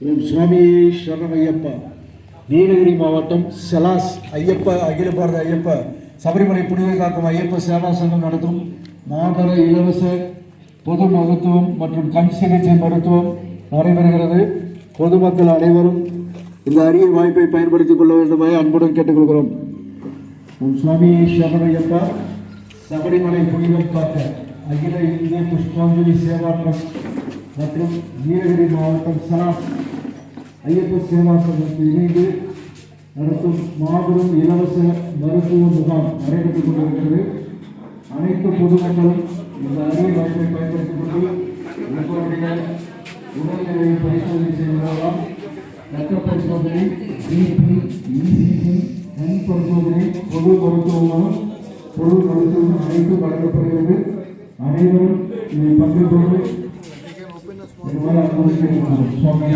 ஓம் சுவாமி சரணம் ஐயப்பா. நீலகிரி மாவட்டம் செலாஸ் ஐயப்ப அகில பாரத ஐயப்ப சபரிமலை புனித காக்கும் ஐயப்ப சேவா சங்கம் நடத்தும் மாதர இலவச பொது மருத்துவம் மற்றும் கண் சிகிச்சை மருத்துவம் நடைபெறுகிறது. பொதுமக்கள் அனைவரும் இந்த அரிய வாய்ப்பை பயன்படுத்திக் கொள்ள வேண்டுமாய் அன்புடன் கேட்டுக்கொள்கிறோம். ஓம் சுவாமி சரணம் ஐயப்பா. சபரிமலை புனிதம் காக்க அகில இந்திய புஷ்பாஞ்சலி சேவா ட்ரஸ்ட் மற்றும் நீலகிரி மாவட்டம் செலாஸ் ஐயப்ப சேவா சங்கத்தில் இணைந்து நடத்தும் மாபெரும் இலவச மருத்துவ முகாம் நடைபெற்றுக் கொண்டிருக்கிறது. அனைத்து பொதுமக்களும் இந்த அரிய வாய்ப்பை பயன்படுத்திக் கொண்டு உங்களுடைய உடல்நிலையை பரிசோதனை செய்வதால் ரத்த பரிசோதனை, பிபி, இசிஜி, கண் பரிசோதனை, பொது மருத்துவமும் பொது மருத்துவம் அனைத்தும் வழங்கப்படுகிறது. அனைவரும் இதை பங்கு கொண்டு சுவாமி